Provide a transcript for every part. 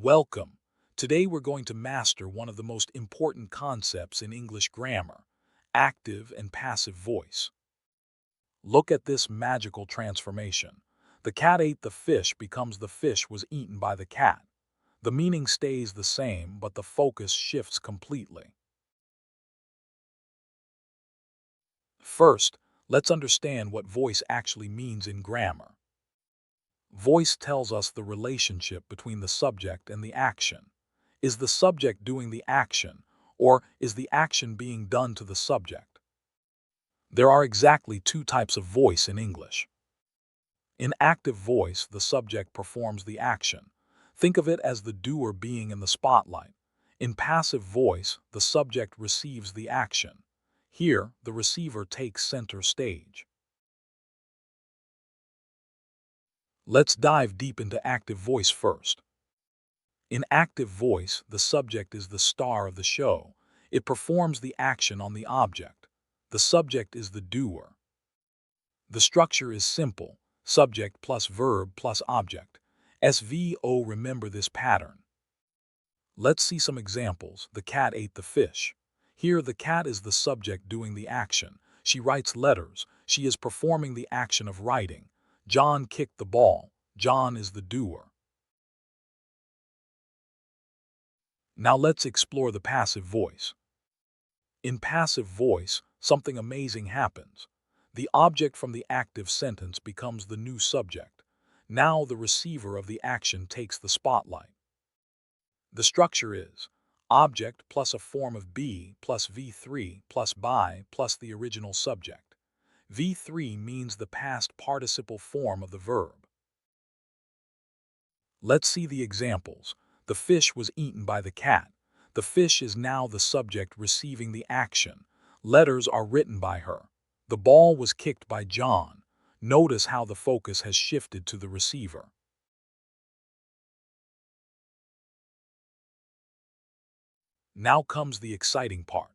Welcome. Today we're going to master one of the most important concepts in English grammar, active and passive voice. Look at this magical transformation. The cat ate the fish becomes the fish was eaten by the cat. The meaning stays the same, but the focus shifts completely. First, let's understand what voice actually means in grammar. Voice tells us the relationship between the subject and the action. Is the subject doing the action, or is the action being done to the subject? There are exactly two types of voice in English. In active voice, the subject performs the action. Think of it as the doer being in the spotlight. In passive voice, the subject receives the action. Here, the receiver takes center stage. Let's dive deep into active voice first. In active voice, the subject is the star of the show. It performs the action on the object. The subject is the doer. The structure is simple: subject plus verb plus object. SVO, remember this pattern. Let's see some examples. The cat ate the fish. Here, the cat is the subject doing the action. She writes letters. She is performing the action of writing. John kicked the ball. John is the doer. Now let's explore the passive voice. In passive voice, something amazing happens. The object from the active sentence becomes the new subject. Now the receiver of the action takes the spotlight. The structure is object plus a form of be plus V3 plus by plus the original subject. V3 means the past participle form of the verb. Let's see the examples. The fish was eaten by the cat. The fish is now the subject receiving the action. Letters are written by her. The ball was kicked by John. Notice how the focus has shifted to the receiver. Now comes the exciting part.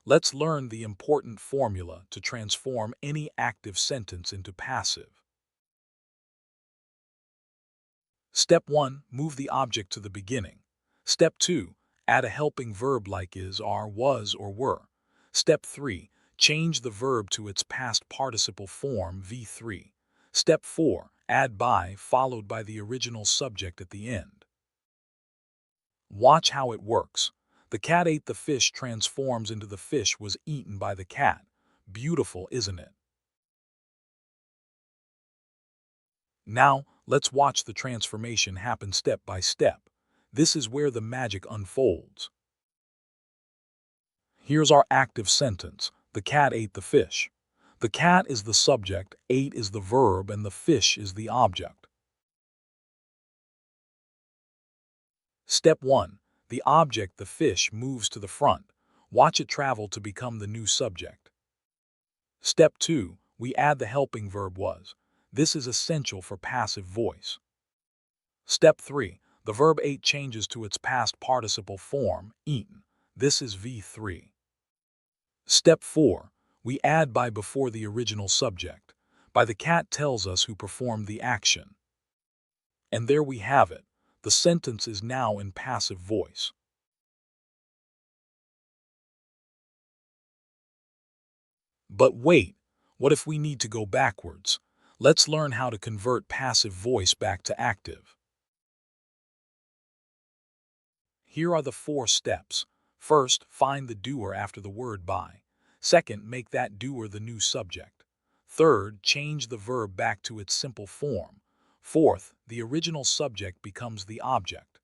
Let's learn the important formula to transform any active sentence into passive. Step 1. Move the object to the beginning. Step 2. Add a helping verb like is, are, was, or were. Step 3. Change the verb to its past participle form V3. Step 4. Add by, followed by the original subject at the end. Watch how it works. The cat ate the fish transforms into the fish was eaten by the cat. Beautiful, isn't it? Now, let's watch the transformation happen step by step. This is where the magic unfolds. Here's our active sentence. The cat ate the fish. The cat is the subject, ate is the verb, and the fish is the object. Step 1. The object, the fish, moves to the front. Watch it travel to become the new subject. Step 2. We add the helping verb was. This is essential for passive voice. Step 3. The verb ate changes to its past participle form, eaten. This is V3. Step 4. We add by before the original subject. By the cat tells us who performed the action. And there we have it. The sentence is now in passive voice. But wait, what if we need to go backwards? Let's learn how to convert passive voice back to active. Here are the 4 steps. First, find the doer after the word by. Second, make that doer the new subject. Third, change the verb back to its simple form. Fourth, the original subject becomes the object.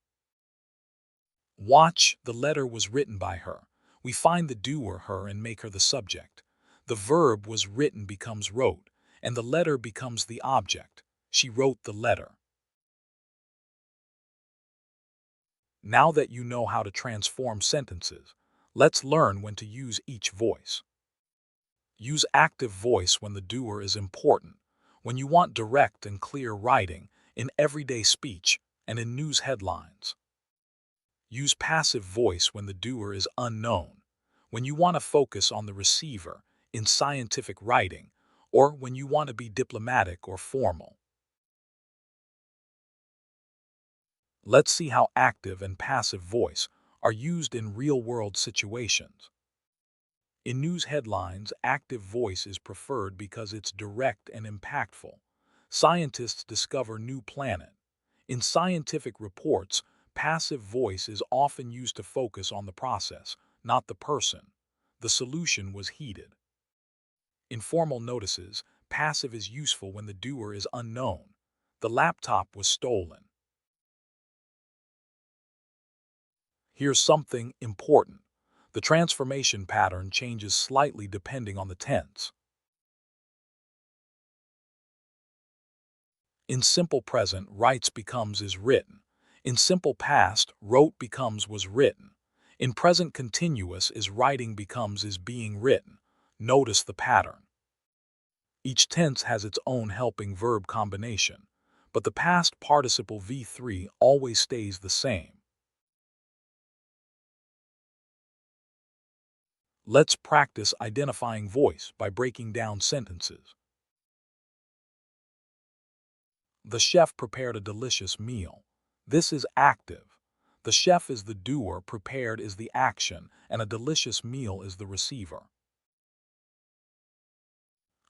Watch, the letter was written by her. We find the doer, her, and make her the subject. The verb was written becomes wrote, and the letter becomes the object. She wrote the letter. Now that you know how to transform sentences, let's learn when to use each voice. Use active voice when the doer is important, when you want direct and clear writing, in everyday speech, and in news headlines. Use passive voice when the doer is unknown, when you want to focus on the receiver, in scientific writing, or when you want to be diplomatic or formal. Let's see how active and passive voice are used in real-world situations. In news headlines, active voice is preferred because it's direct and impactful. Scientists discover new planet. In scientific reports, passive voice is often used to focus on the process, not the person. The solution was heated. In formal notices, passive is useful when the doer is unknown. The laptop was stolen. Here's something important. The transformation pattern changes slightly depending on the tense. In simple present, writes becomes is written. In simple past, wrote becomes was written. In present continuous, is writing becomes is being written. Notice the pattern. Each tense has its own helping verb combination, but the past participle V3 always stays the same. Let's practice identifying voice by breaking down sentences. The chef prepared a delicious meal. This is active. The chef is the doer, prepared is the action, and a delicious meal is the receiver.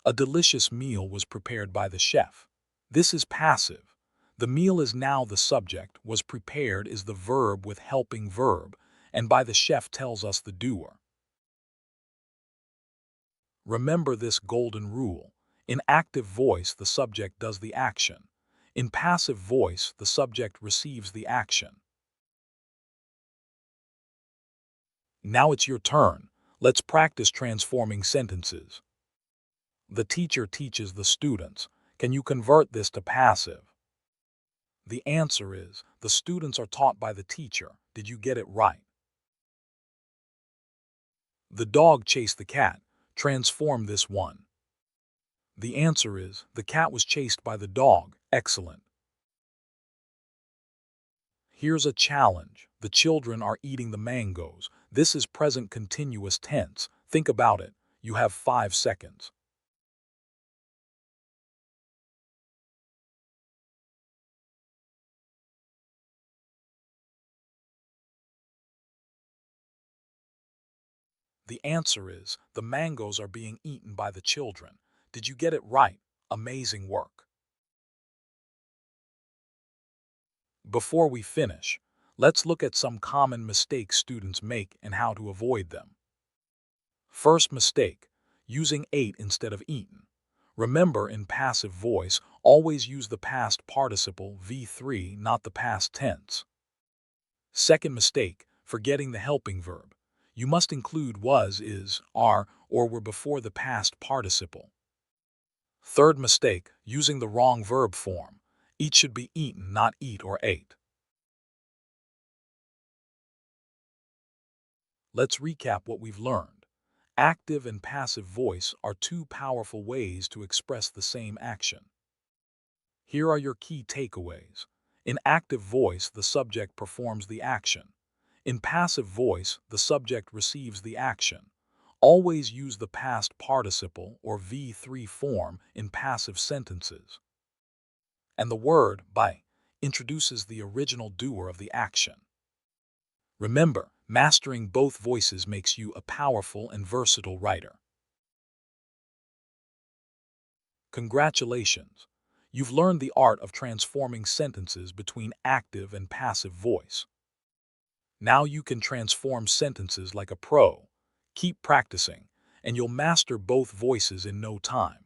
A delicious meal was prepared by the chef. This is passive. The meal is now the subject, was prepared is the verb with helping verb, and by the chef tells us the doer. Remember this golden rule. In active voice, the subject does the action. In passive voice, the subject receives the action. Now it's your turn. Let's practice transforming sentences. The teacher teaches the students. Can you convert this to passive? The answer is, the students are taught by the teacher. Did you get it right? The dog chased the cat. Transform this one. The answer is, the cat was chased by the dog. Excellent. Here's a challenge. The children are eating the mangoes. This is present continuous tense. Think about it. You have 5 seconds. The answer is, the mangoes are being eaten by the children. Did you get it right? Amazing work. Before we finish, let's look at some common mistakes students make and how to avoid them. First mistake, using ate instead of eaten. Remember, in passive voice, always use the past participle V3, not the past tense. Second mistake, forgetting the helping verb. You must include was, is, are, or were before the past participle. Third mistake, using the wrong verb form. Eat should be eaten, not eat or ate. Let's recap what we've learned. Active and passive voice are two powerful ways to express the same action. Here are your key takeaways. In active voice, the subject performs the action. In passive voice, the subject receives the action. Always use the past participle or V3 form in passive sentences. And the word by introduces the original doer of the action. Remember, mastering both voices makes you a powerful and versatile writer. Congratulations! You've learned the art of transforming sentences between active and passive voice. Now you can transform sentences like a pro. Keep practicing, and you'll master both voices in no time.